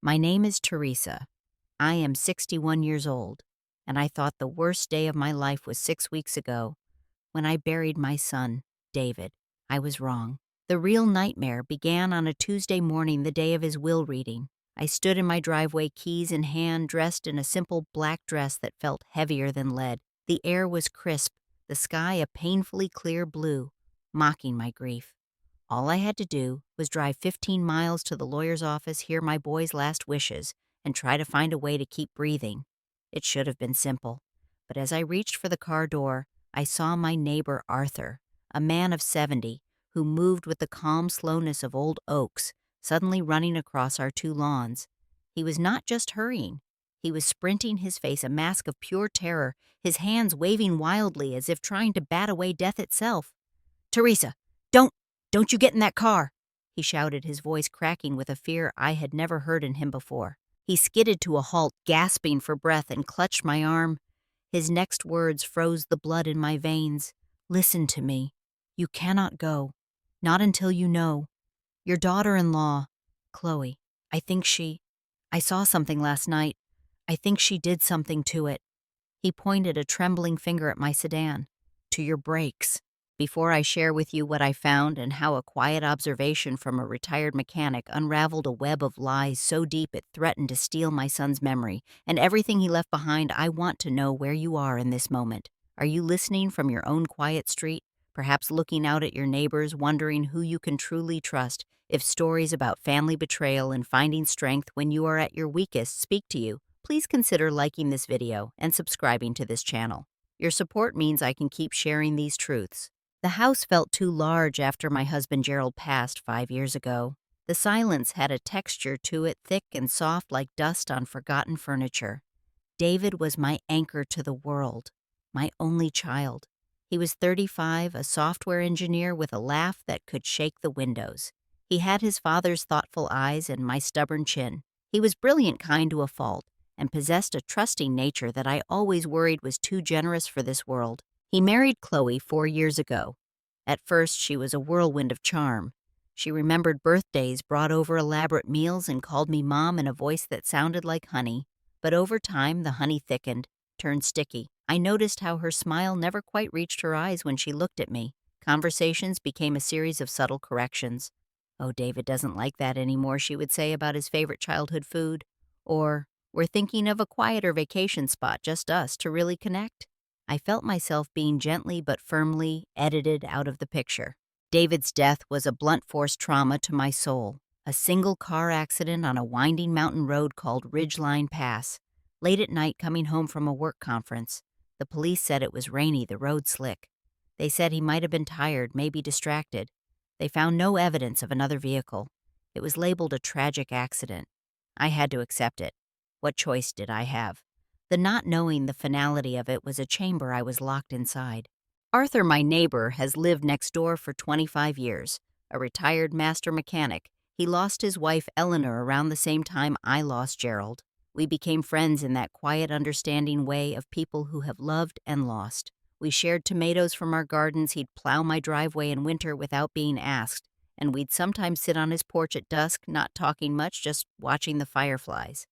My name is Theresa. I am 61 years old, and I thought the worst day of my life was 6 weeks ago when I buried my son, David. I was wrong. The real nightmare began on a Tuesday morning, the day of his will reading. I stood in my driveway, keys in hand, dressed in a simple black dress that felt heavier than lead. The air was crisp, the sky a painfully clear blue, mocking my grief. All I had to do was drive 15 miles to the lawyer's office, hear my boy's last wishes, and try to find a way to keep breathing. It should have been simple. But as I reached for the car door, I saw my neighbor Arthur, a man of 70, who moved with the calm slowness of old oaks, suddenly running across our two lawns. He was not just hurrying. He was sprinting, his face a mask of pure terror, his hands waving wildly as if trying to bat away death itself. "Theresa, don't you get in that car!" he shouted, his voice cracking with a fear I had never heard in him before. He skidded to a halt, gasping for breath, and clutched my arm. His next words froze the blood in my veins. "Listen to me. You cannot go. Not until you know. Your daughter-in-law, Chloe, I saw something last night. I think she did something to it." He pointed a trembling finger at my sedan. "To your brakes." Before I share with you what I found and how a quiet observation from a retired mechanic unraveled a web of lies so deep it threatened to steal my son's memory and everything he left behind, I want to know where you are in this moment. Are you listening from your own quiet street, perhaps looking out at your neighbors, wondering who you can truly trust? If stories about family betrayal and finding strength when you are at your weakest speak to you, please consider liking this video and subscribing to this channel. Your support means I can keep sharing these truths. The house felt too large after my husband Gerald passed 5 years ago. The silence had a texture to it, thick and soft like dust on forgotten furniture. David was my anchor to the world, my only child. He was 35, a software engineer with a laugh that could shake the windows. He had his father's thoughtful eyes and my stubborn chin. He was brilliant, kind to a fault, and possessed a trusting nature that I always worried was too generous for this world. He married Chloe 4 years ago. At first, she was a whirlwind of charm. She remembered birthdays, brought over elaborate meals, and called me Mom in a voice that sounded like honey. But over time, the honey thickened, turned sticky. I noticed how her smile never quite reached her eyes when she looked at me. Conversations became a series of subtle corrections. "Oh, David doesn't like that anymore," she would say about his favorite childhood food. Or, "We're thinking of a quieter vacation spot, just us, to really connect." I felt myself being gently but firmly edited out of the picture. David's death was a blunt force trauma to my soul. A single car accident on a winding mountain road called Ridgeline Pass. Late at night, coming home from a work conference. The police said it was rainy, the road slick. They said he might have been tired, maybe distracted. They found no evidence of another vehicle. It was labeled a tragic accident. I had to accept it. What choice did I have? The not knowing the finality of it was a chamber I was locked inside. Arthur, my neighbor, has lived next door for 25 years. A retired master mechanic, he lost his wife Eleanor around the same time I lost Gerald. We became friends in that quiet, understanding way of people who have loved and lost. We shared tomatoes from our gardens. He'd plow my driveway in winter without being asked, and we'd sometimes sit on his porch at dusk, not talking much, just watching the fireflies.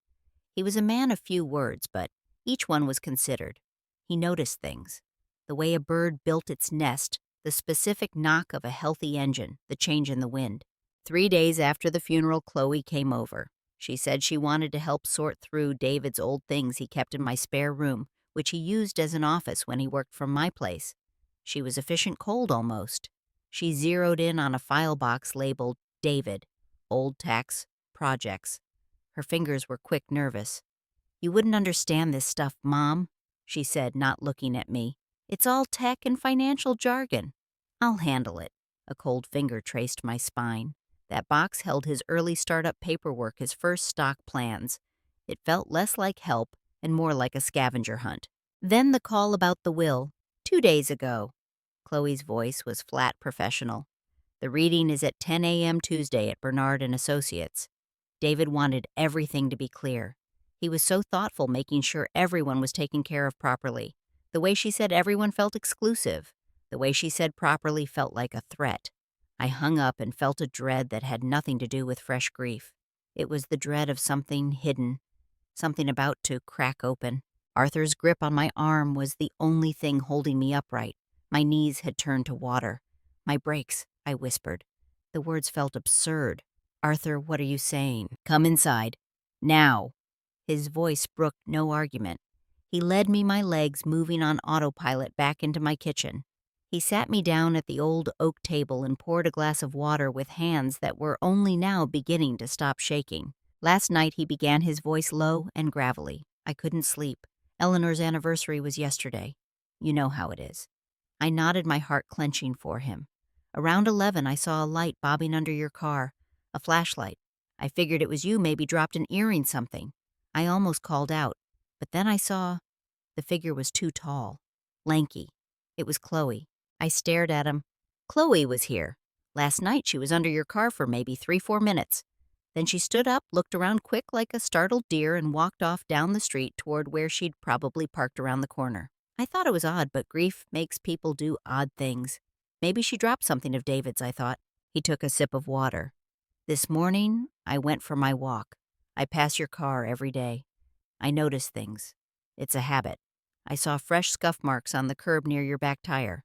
He was a man of few words, but each one was considered. He noticed things. The way a bird built its nest, the specific knock of a healthy engine, the change in the wind. 3 days after the funeral, Chloe came over. She said she wanted to help sort through David's old things he kept in my spare room, which he used as an office when he worked from my place. She was efficient cold almost. She zeroed in on a file box labeled David, old tax, projects. Her fingers were quick, nervous. "You wouldn't understand this stuff, Mom," she said, not looking at me. "It's all tech and financial jargon." "I'll handle it." A cold finger traced my spine. That box held his early startup paperwork, his first stock plans. It felt less like help and more like a scavenger hunt. Then the call about the will. 2 days ago. Chloe's voice was flat professional. "The reading is at 10 a.m. Tuesday at Bernard and Associates." David wanted everything to be clear. He was so thoughtful, making sure everyone was taken care of properly. The way she said everyone felt exclusive. The way she said properly felt like a threat. I hung up and felt a dread that had nothing to do with fresh grief. It was the dread of something hidden, something about to crack open. Arthur's grip on my arm was the only thing holding me upright. My knees had turned to water. "My brakes," I whispered. The words felt absurd. "Arthur, what are you saying? Come inside. Now." His voice brooked no argument. He led me, my legs moving on autopilot, back into my kitchen. He sat me down at the old oak table and poured a glass of water with hands that were only now beginning to stop shaking. Last night he began, his voice low and gravelly. I couldn't sleep. Eleanor's anniversary was yesterday. You know how it is. I nodded, my heart clenching for him. Around 11, I saw a light bobbing under your car, a flashlight. I figured it was you, maybe dropped an earring, something. I almost called out, but then I saw the figure was too tall, lanky. It was Chloe. I stared at him. Chloe was here. Last night she was under your car for maybe 3-4 minutes. Then she stood up, looked around quick like a startled deer, and walked off down the street toward where she'd probably parked around the corner. I thought it was odd, but grief makes people do odd things. Maybe she dropped something of David's, I thought. He took a sip of water. This morning, I went for my walk. I pass your car every day. I notice things. It's a habit. I saw fresh scuff marks on the curb near your back tire.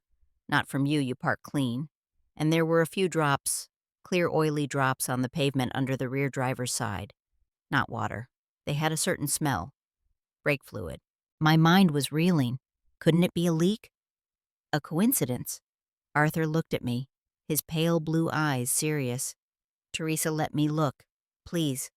Not from you, you park clean. And there were a few drops, clear oily drops on the pavement under the rear driver's side. Not water. They had a certain smell. Brake fluid. My mind was reeling. Couldn't it be a leak? A coincidence? Arthur looked at me, his pale blue eyes serious. Theresa, let me look. Please.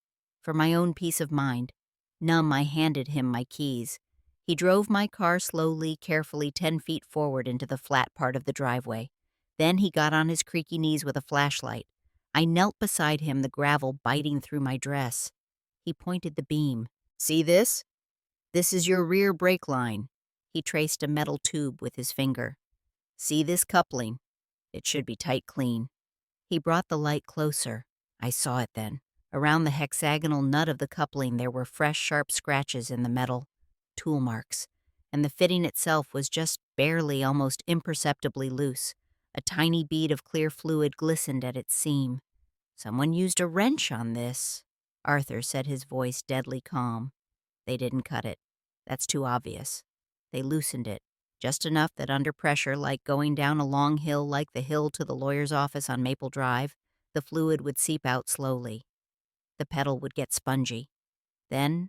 For my own peace of mind. Numb, I handed him my keys. He drove my car slowly, carefully 10 feet forward into the flat part of the driveway. Then he got on his creaky knees with a flashlight. I knelt beside him, the gravel biting through my dress. He pointed the beam. See this? This is your rear brake line. He traced a metal tube with his finger. See this coupling? It should be tight clean. He brought the light closer. I saw it then. Around the hexagonal nut of the coupling there were fresh, sharp scratches in the metal. Tool marks. And the fitting itself was just barely, almost imperceptibly loose. A tiny bead of clear fluid glistened at its seam. Someone used a wrench on this, Arthur said, his voice deadly calm. They didn't cut it. That's too obvious. They loosened it, just enough that under pressure, like going down a long hill like the hill to the lawyer's office on Maple Drive, the fluid would seep out slowly. The pedal would get spongy. Then,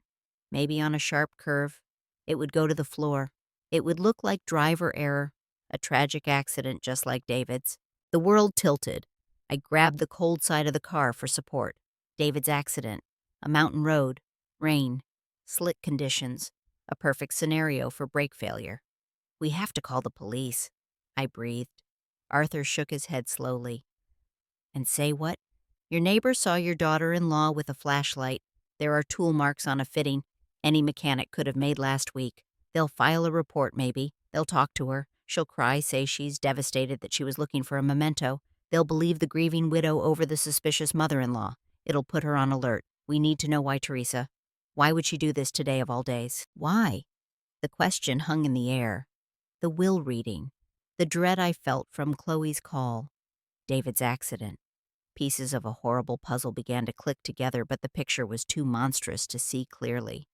maybe on a sharp curve, it would go to the floor. It would look like driver error, a tragic accident just like David's. The world tilted. I grabbed the cold side of the car for support. David's accident, a mountain road, rain, slick conditions, a perfect scenario for brake failure. We have to call the police, I breathed. Arthur shook his head slowly. And say what? Your neighbor saw your daughter-in-law with a flashlight. There are tool marks on a fitting any mechanic could have made last week. They'll file a report, maybe. They'll talk to her. She'll cry, say she's devastated that she was looking for a memento. They'll believe the grieving widow over the suspicious mother-in-law. It'll put her on alert. We need to know why, Theresa. Why would she do this today of all days? Why? The question hung in the air. The will reading. The dread I felt from Chloe's call. David's accident. Pieces of a horrible puzzle began to click together, but the picture was too monstrous to see clearly.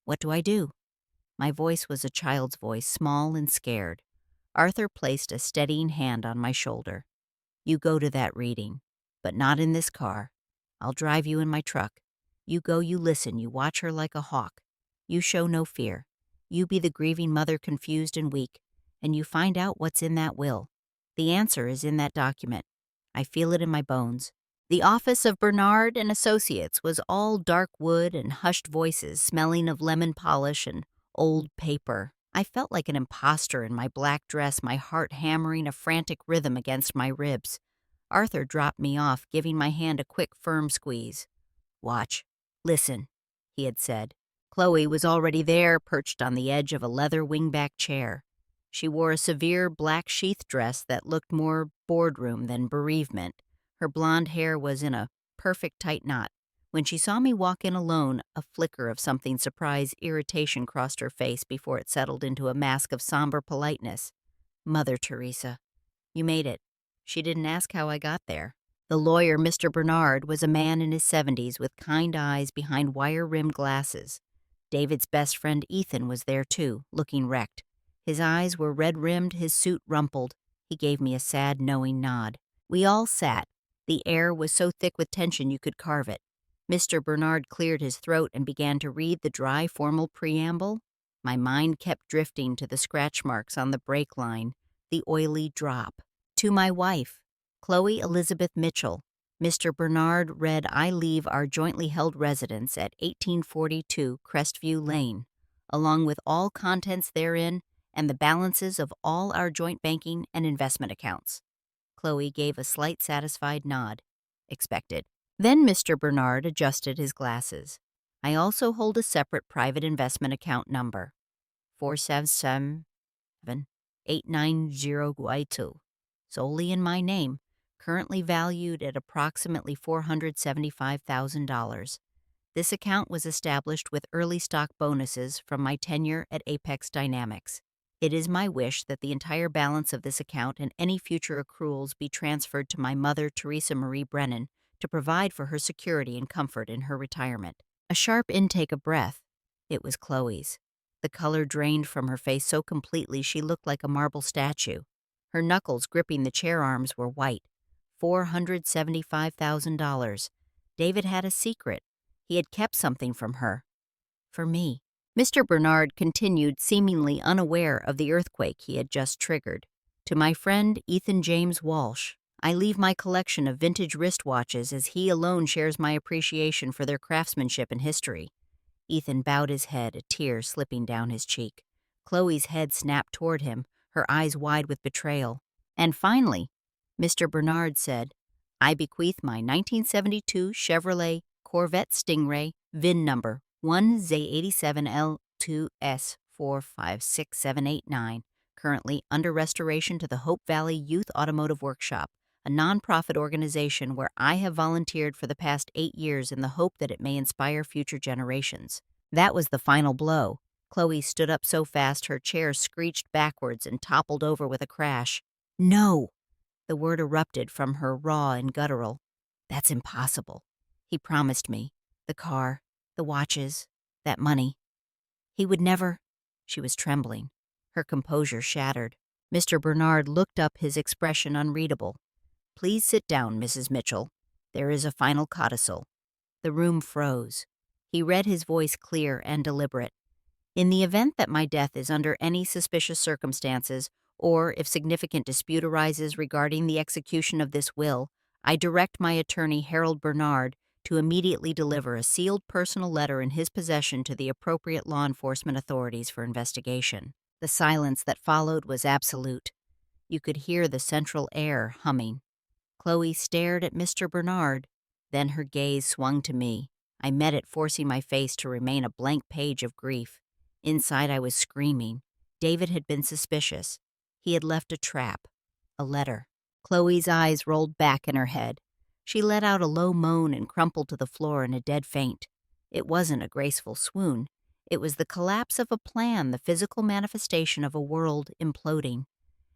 What do I do? My voice was a child's voice, small and scared. Arthur placed a steadying hand on my shoulder. You go to that reading, but not in this car. I'll drive you in my truck. You go, you listen, you watch her like a hawk. You show no fear. You be the grieving mother, confused and weak, and you find out what's in that will. The answer is in that document. I feel it in my bones. The office of Bernard and Associates was all dark wood and hushed voices smelling of lemon polish and old paper. I felt like an imposter in my black dress, my heart hammering a frantic rhythm against my ribs. Arthur dropped me off, giving my hand a quick, firm squeeze. Watch. Listen, he had said. Chloe was already there, perched on the edge of a leather wingback chair. She wore a severe black sheath dress that looked more boardroom than bereavement. Her blonde hair was in a perfect tight knot. When she saw me walk in alone, a flicker of something surprised irritation crossed her face before it settled into a mask of somber politeness. Mother Theresa. You made it. She didn't ask how I got there. The lawyer, Mr. Bernard, was a man in his 70s with kind eyes behind wire-rimmed glasses. David's best friend Ethan was there too, looking wrecked. His eyes were red-rimmed, his suit rumpled. He gave me a sad, knowing nod. We all sat. The air was so thick with tension you could carve it. Mr. Bernard cleared his throat and began to read the dry, formal preamble. My mind kept drifting to the scratch marks on the brake line, the oily drop. To my wife, Chloe Elizabeth Mitchell, Mr. Bernard read, "I leave our jointly held residence at 1842 Crestview Lane, along with all contents therein and the balances of all our joint banking and investment accounts." Chloe gave a slight satisfied nod. Expected. Then Mr. Bernard adjusted his glasses. "I also hold a separate private investment account number, 477-890Y2, solely in my name, currently valued at approximately $475,000. This account was established with early stock bonuses from my tenure at Apex Dynamics. It is my wish that the entire balance of this account and any future accruals be transferred to my mother, Theresa Marie Brennan, to provide for her security and comfort in her retirement." A sharp intake of breath. It was Chloe's. The color drained from her face so completely she looked like a marble statue. Her knuckles gripping the chair arms were white. $475,000. David had a secret. He had kept something from her. For me. Mr. Bernard continued, seemingly unaware of the earthquake he had just triggered. "To my friend Ethan James Walsh, I leave my collection of vintage wristwatches as he alone shares my appreciation for their craftsmanship and history." Ethan bowed his head, a tear slipping down his cheek. Chloe's head snapped toward him, her eyes wide with betrayal. "And finally," Mr. Bernard said, "I bequeath my 1972 Chevrolet Corvette Stingray, VIN number 1Z87L2S456789, currently under restoration to the Hope Valley Youth Automotive Workshop, a nonprofit organization where I have volunteered for the past 8 years in the hope that it may inspire future generations." That was the final blow. Chloe stood up so fast her chair screeched backwards and toppled over with a crash. "No!" The word erupted from her, raw and guttural. "That's impossible. He promised me. The car, the watches, that money. He would never—" She was trembling. Her composure shattered. Mr. Bernard looked up, his expression unreadable. "Please sit down, Mrs. Mitchell. There is a final codicil." The room froze. He read, his voice clear and deliberate. "In the event that my death is under any suspicious circumstances, or if significant dispute arises regarding the execution of this will, I direct my attorney, Harold Bernard, to immediately deliver a sealed personal letter in his possession to the appropriate law enforcement authorities for investigation." The silence that followed was absolute. You could hear the central air humming. Chloe stared at Mr. Bernard. Then her gaze swung to me. I met it, forcing my face to remain a blank page of grief. Inside I was screaming. David had been suspicious. He had left a trap. A letter. Chloe's eyes rolled back in her head. She let out a low moan and crumpled to the floor in a dead faint. It wasn't a graceful swoon. It was the collapse of a plan, the physical manifestation of a world imploding.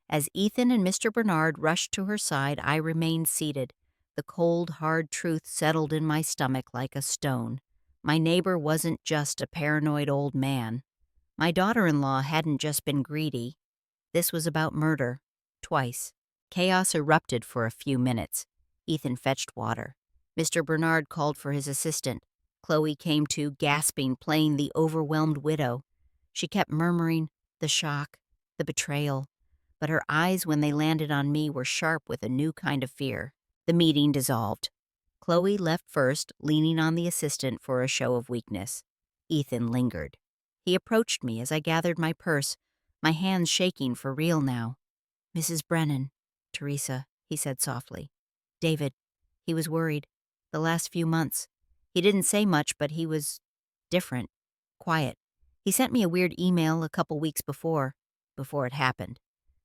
As Ethan and Mr. Bernard rushed to her side, I remained seated. The cold, hard truth settled in my stomach like a stone. My neighbor wasn't just a paranoid old man. My daughter-in-law hadn't just been greedy. This was about murder. Twice. Chaos erupted for a few minutes. Ethan fetched water. Mr. Bernard called for his assistant. Chloe came to, gasping, playing the overwhelmed widow. She kept murmuring, the shock, the betrayal. But her eyes, when they landed on me, were sharp with a new kind of fear. The meeting dissolved. Chloe left first, leaning on the assistant for a show of weakness. Ethan lingered. He approached me as I gathered my purse, my hands shaking for real now. "Mrs. Brennan, Theresa," he said softly. "David, he was worried. The last few months. He didn't say much, but he was different, quiet. He sent me a weird email a couple weeks before it happened.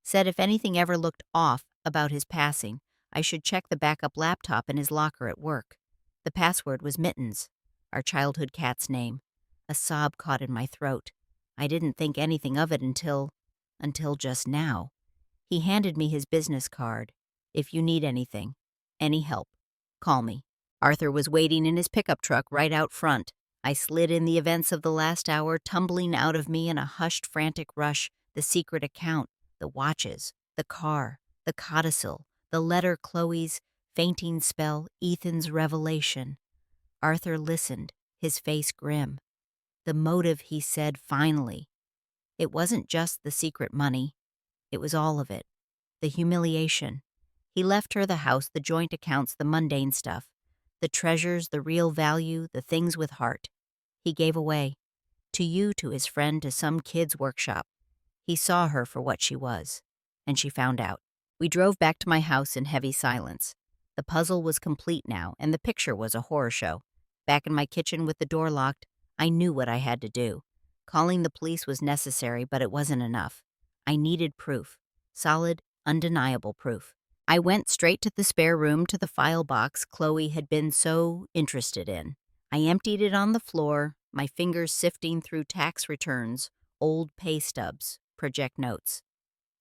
Said if anything ever looked off about his passing, I should check the backup laptop in his locker at work. The password was Mittens, our childhood cat's name." A sob caught in my throat. I didn't think anything of it until just now. He handed me his business card. "If you need anything, any help, Call me. Arthur was waiting in his pickup truck right out front. I slid in the events of the last hour, tumbling out of me in a hushed, frantic rush, the secret account, the watches, the car, the codicil, the letter Chloe's fainting spell, Ethan's revelation. Arthur listened, his face grim. The motive, he said, finally. It wasn't just the secret money. It was all of it. The humiliation. He left her the house, the joint accounts, the mundane stuff. The treasures, the real value, the things with heart. He gave away. To you, to his friend, to some kid's workshop. He saw her for what she was. And she found out. We drove back to my house in heavy silence. The puzzle was complete now, and the picture was a horror show. Back in my kitchen with the door locked, I knew what I had to do. Calling the police was necessary, but it wasn't enough. I needed proof. Solid, undeniable proof. I went straight to the spare room, to the file box Chloe had been so interested in. I emptied it on the floor, my fingers sifting through tax returns, old pay stubs, project notes.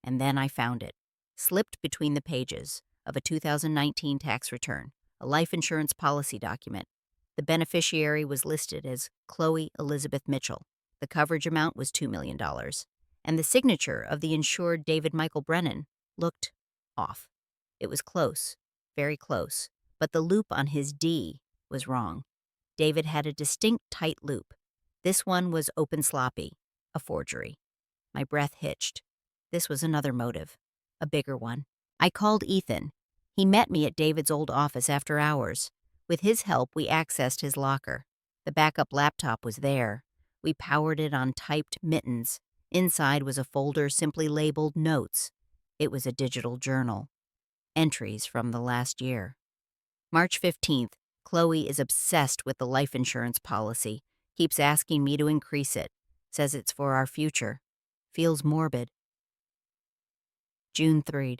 And then I found it, slipped between the pages of a 2019 tax return, a life insurance policy document. The beneficiary was listed as Chloe Elizabeth Mitchell. The coverage amount was $2 million. And the signature of the insured David Michael Brennan looked off. It was close, very close, but the loop on his D was wrong. David had a distinct tight loop. This one was open sloppy, a forgery. My breath hitched. This was another motive, a bigger one. I called Ethan. He met me at David's old office after hours. With his help, we accessed his locker. The backup laptop was there. We powered it on typed mittens. Inside was a folder simply labeled Notes. It was a digital journal. Entries from the last year. March 15th, Chloe is obsessed with the life insurance policy. Keeps asking me to increase it. Says it's for our future. Feels morbid. June 3rd.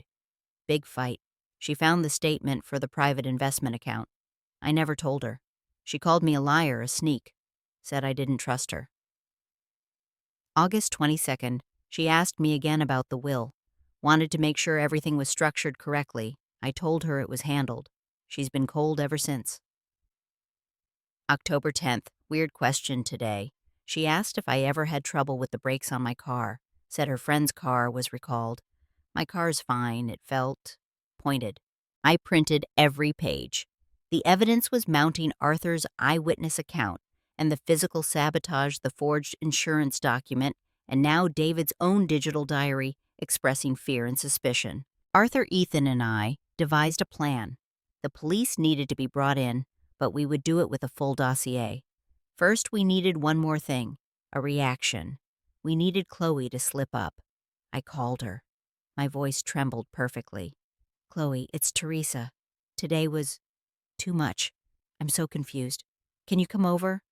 Big fight. She found the statement for the private investment account. I never told her. She called me a liar, a sneak. Said I didn't trust her. August 22nd. She asked me again about the will. Wanted to make sure everything was structured correctly. I told her it was handled. She's been cold ever since. October 10th. Weird question today. She asked if I ever had trouble with the brakes on my car. Said her friend's car was recalled. My car's fine. It felt pointed. I printed every page. The evidence was mounting Arthur's eyewitness account and the physical sabotage, the forged insurance document, and now David's own digital diary expressing fear and suspicion. Arthur, Ethan, and I devised a plan. The police needed to be brought in, but we would do it with a full dossier. First, we needed one more thing, a reaction. We needed Chloe to slip up. I called her. My voice trembled perfectly. Chloe, it's Theresa. Today was too much. I'm so confused. Can you come over?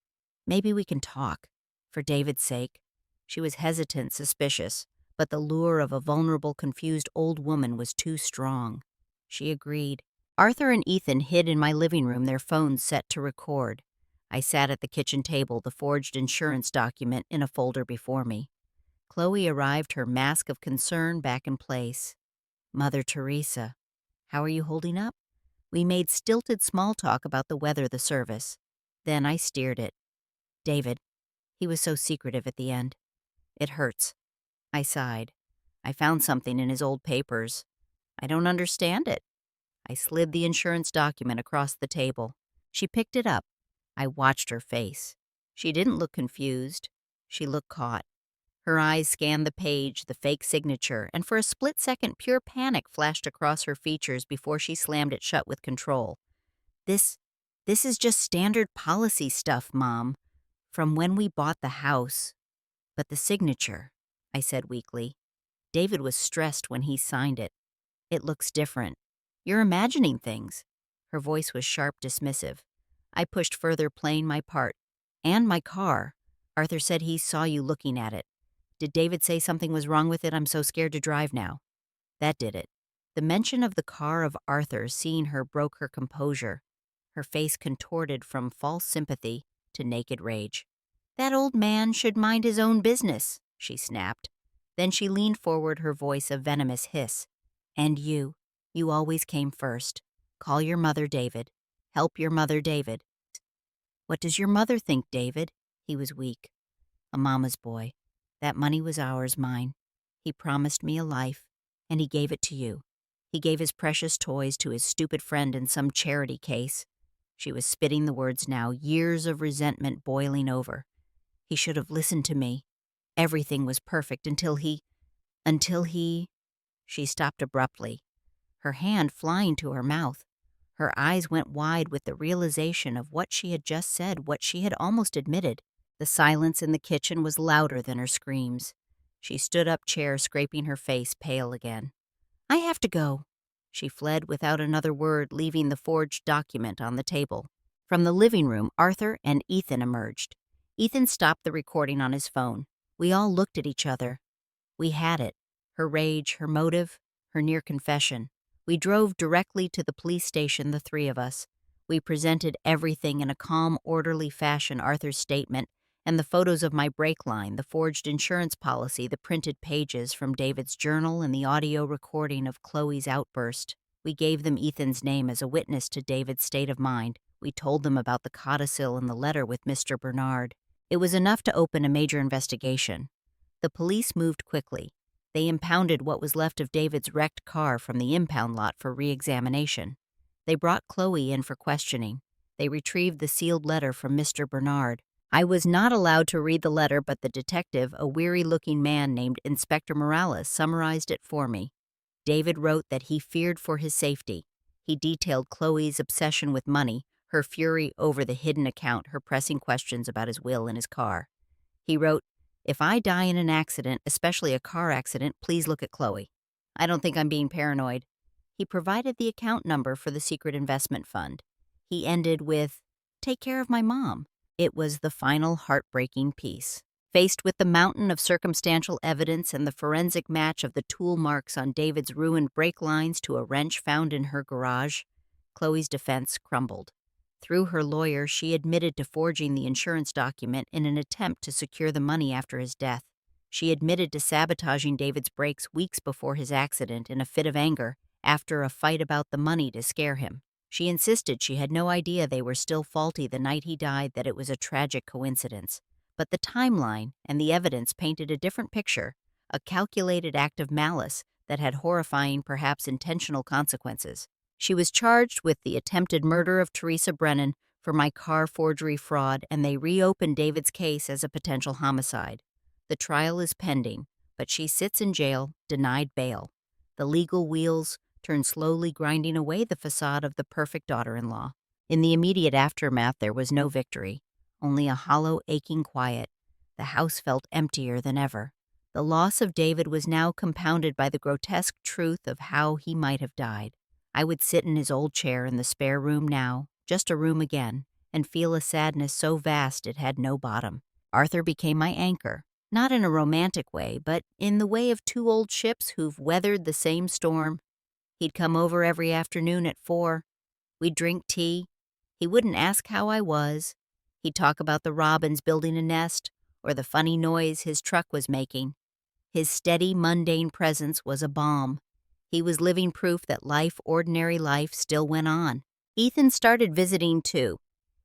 Maybe we can talk. For David's sake. She was hesitant, suspicious, but the lure of a vulnerable, confused old woman was too strong. She agreed. Arthur and Ethan hid in my living room, their phones set to record. I sat at the kitchen table, the forged insurance document in a folder before me. Chloe arrived, her mask of concern back in place. Mother Theresa, how are you holding up? We made stilted small talk about the weather, the service. Then I steered it. David. He was so secretive at the end. It hurts. I sighed. I found something in his old papers. I don't understand it. I slid the insurance document across the table. She picked it up. I watched her face. She didn't look confused. She looked caught. Her eyes scanned the page, the fake signature, and for a split second pure panic flashed across her features before she slammed it shut with control. This is just standard policy stuff, Mom. From when we bought the house. But the signature, I said weakly. David was stressed when he signed it. It looks different. You're imagining things. Her voice was sharp, dismissive. I pushed further, playing my part. And my car. Arthur said he saw you looking at it. Did David say something was wrong with it? I'm so scared to drive now. That did it. The mention of the car of Arthur, seeing her, broke her composure. Her face contorted from false sympathy to naked rage. That old man should mind his own business, she snapped. Then she leaned forward, her voice a venomous hiss. And you always came first. Call your mother, David. Help your mother, David. What does your mother think, David? He was weak. A mama's boy. That money was ours, mine. He promised me a life, and he gave it to you. He gave his precious toys to his stupid friend in some charity case. She was spitting the words now, years of resentment boiling over. He should have listened to me. Everything was perfect until he. She stopped abruptly, her hand flying to her mouth. Her eyes went wide with the realization of what she had just said, what she had almost admitted. The silence in the kitchen was louder than her screams. She stood up, chair scraping her face, pale again. I have to go. She fled without another word, leaving the forged document on the table. From the living room, Arthur and Ethan emerged. Ethan stopped the recording on his phone. We all looked at each other. We had it. Her rage, her motive, her near confession. We drove directly to the police station, the three of us. We presented everything in a calm, orderly fashion, Arthur's statement, and the photos of my brake line, the forged insurance policy, the printed pages from David's journal, and the audio recording of Chloe's outburst. We gave them Ethan's name as a witness to David's state of mind. We told them about the codicil and the letter with Mr. Bernard. It was enough to open a major investigation. The police moved quickly. They impounded what was left of David's wrecked car from the impound lot for re-examination. They brought Chloe in for questioning. They retrieved the sealed letter from Mr. Bernard. I was not allowed to read the letter, but the detective, a weary-looking man named Inspector Morales, summarized it for me. David wrote that he feared for his safety. He detailed Chloe's obsession with money, her fury over the hidden account, her pressing questions about his will and his car. He wrote, if I die in an accident, especially a car accident, please look at Chloe. I don't think I'm being paranoid. He provided the account number for the secret investment fund. He ended with, take care of my mom. It was the final heartbreaking piece. Faced with the mountain of circumstantial evidence and the forensic match of the tool marks on David's ruined brake lines to a wrench found in her garage, Chloe's defense crumbled. Through her lawyer, she admitted to forging the insurance document in an attempt to secure the money after his death. She admitted to sabotaging David's brakes weeks before his accident in a fit of anger after a fight about the money to scare him. She insisted she had no idea they were still faulty the night he died, that it was a tragic coincidence. But the timeline and the evidence painted a different picture, a calculated act of malice that had horrifying, perhaps intentional consequences. She was charged with the attempted murder of Theresa Brennan for my car forgery fraud, and they reopened David's case as a potential homicide. The trial is pending, but she sits in jail, denied bail. The legal wheels turn slowly, grinding away the facade of the perfect daughter-in-law. In the immediate aftermath, there was no victory, only a hollow, aching quiet. The house felt emptier than ever. The loss of David was now compounded by the grotesque truth of how he might have died. I would sit in his old chair in the spare room now, just a room again, and feel a sadness so vast it had no bottom. Arthur became my anchor, not in a romantic way, but in the way of two old ships who've weathered the same storm. He'd come over every afternoon at 4. We'd drink tea. He wouldn't ask how I was. He'd talk about the robins building a nest or the funny noise his truck was making. His steady, mundane presence was a balm. He was living proof that life, ordinary life, still went on. Ethan started visiting, too.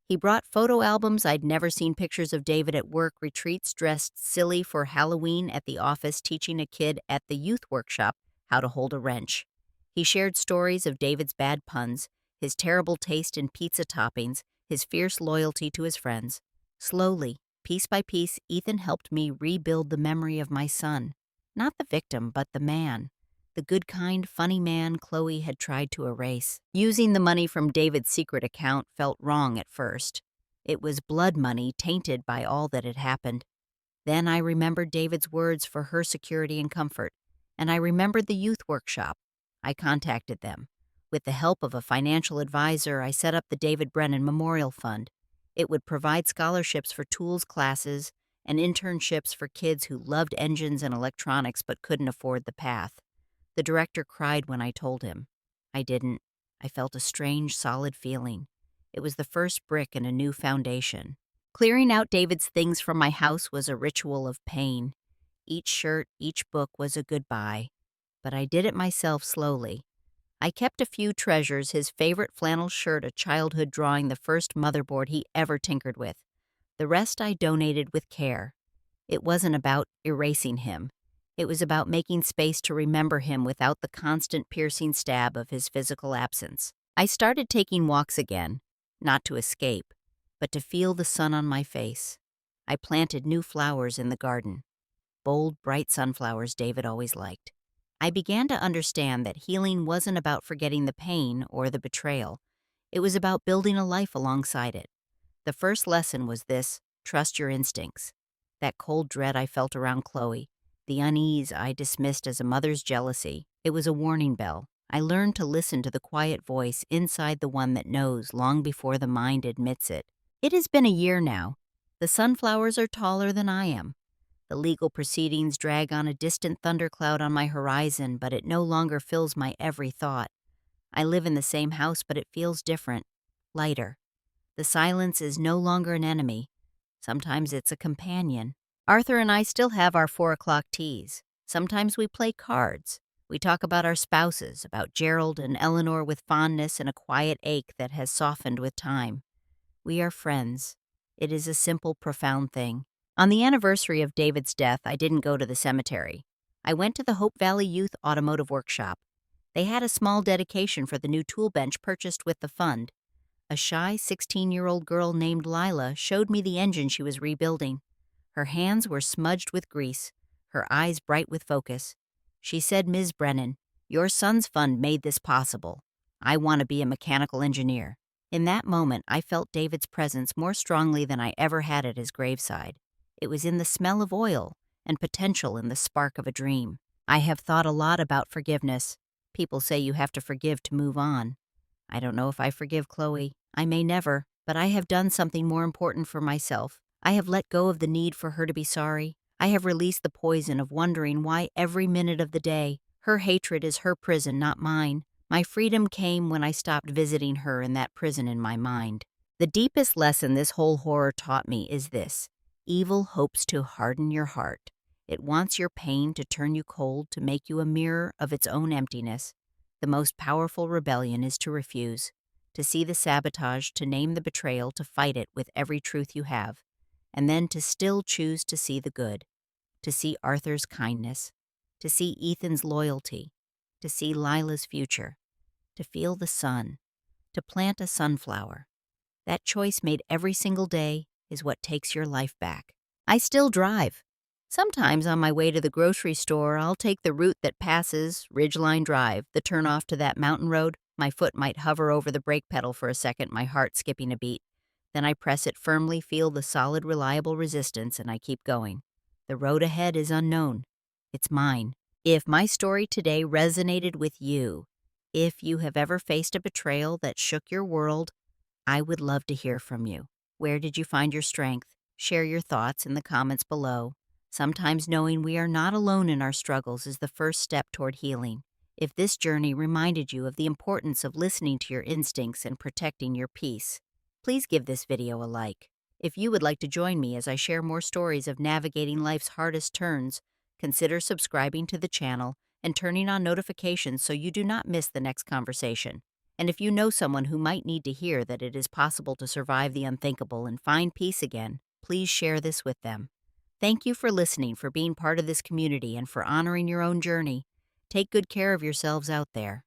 He brought photo albums. I'd never seen pictures of David at work retreats, dressed silly for Halloween, at the office teaching a kid at the youth workshop how to hold a wrench. He shared stories of David's bad puns, his terrible taste in pizza toppings, his fierce loyalty to his friends. Slowly, piece by piece, Ethan helped me rebuild the memory of my son. Not the victim, but the man. The good, kind, funny man Chloe had tried to erase. Using the money from David's secret account felt wrong at first. It was blood money tainted by all that had happened. Then I remembered David's words for her security and comfort, and I remembered the youth workshop. I contacted them. With the help of a financial advisor, I set up the David Brennan Memorial Fund. It would provide scholarships for tools classes and internships for kids who loved engines and electronics but couldn't afford the path. The director cried when I told him. I didn't. I felt a strange, solid feeling. It was the first brick in a new foundation. Clearing out David's things from my house was a ritual of pain. Each shirt, each book was a goodbye. But I did it myself slowly. I kept a few treasures: his favorite flannel shirt, a childhood drawing, the first motherboard he ever tinkered with. The rest I donated with care. It wasn't about erasing him. It was about making space to remember him without the constant piercing stab of his physical absence. I started taking walks again, not to escape, but to feel the sun on my face. I planted new flowers in the garden, bold, bright sunflowers David always liked. I began to understand that healing wasn't about forgetting the pain or the betrayal. It was about building a life alongside it. The first lesson was this: trust your instincts. That cold dread I felt around Chloe, the unease I dismissed as a mother's jealousy, it was a warning bell. I learned to listen to the quiet voice inside, the one that knows long before the mind admits it. It has been a year now. The sunflowers are taller than I am. The legal proceedings drag on, a distant thundercloud on my horizon, but it no longer fills my every thought. I live in the same house, but it feels different, lighter. The silence is no longer an enemy. Sometimes it's a companion. Arthur and I still have our 4 o'clock teas. Sometimes we play cards. We talk about our spouses, about Gerald and Eleanor with fondness and a quiet ache that has softened with time. We are friends. It is a simple, profound thing. On the anniversary of David's death, I didn't go to the cemetery. I went to the Hope Valley Youth Automotive Workshop. They had a small dedication for the new tool bench purchased with the fund. A shy 16-year-old girl named Lila showed me the engine she was rebuilding. Her hands were smudged with grease, her eyes bright with focus. She said, "Ms. Brennan, your son's fund made this possible. I want to be a mechanical engineer." In that moment, I felt David's presence more strongly than I ever had at his graveside. It was in the smell of oil and potential in the spark of a dream. I have thought a lot about forgiveness. People say you have to forgive to move on. I don't know if I forgive Chloe. I may never, but I have done something more important for myself. I have let go of the need for her to be sorry. I have released the poison of wondering why every minute of the day. Her hatred is her prison, not mine. My freedom came when I stopped visiting her in that prison in my mind. The deepest lesson this whole horror taught me is this: evil hopes to harden your heart. It wants your pain to turn you cold, to make you a mirror of its own emptiness. The most powerful rebellion is to refuse, to see the sabotage, to name the betrayal, to fight it with every truth you have, and then to still choose to see the good, to see Arthur's kindness, to see Ethan's loyalty, to see Lila's future, to feel the sun, to plant a sunflower. That choice made every single day is what takes your life back. I still drive. Sometimes on my way to the grocery store, I'll take the route that passes Ridgeline Drive, the turnoff to that mountain road. My foot might hover over the brake pedal for a second, my heart skipping a beat. Then I press it firmly, feel the solid, reliable resistance, and I keep going. The road ahead is unknown. It's mine. If my story today resonated with you, if you have ever faced a betrayal that shook your world, I would love to hear from you. Where did you find your strength? Share your thoughts in the comments below. Sometimes knowing we are not alone in our struggles is the first step toward healing. If this journey reminded you of the importance of listening to your instincts and protecting your peace, please give this video a like. If you would like to join me as I share more stories of navigating life's hardest turns, consider subscribing to the channel and turning on notifications so you do not miss the next conversation. And if you know someone who might need to hear that it is possible to survive the unthinkable and find peace again, please share this with them. Thank you for listening, for being part of this community, and for honoring your own journey. Take good care of yourselves out there.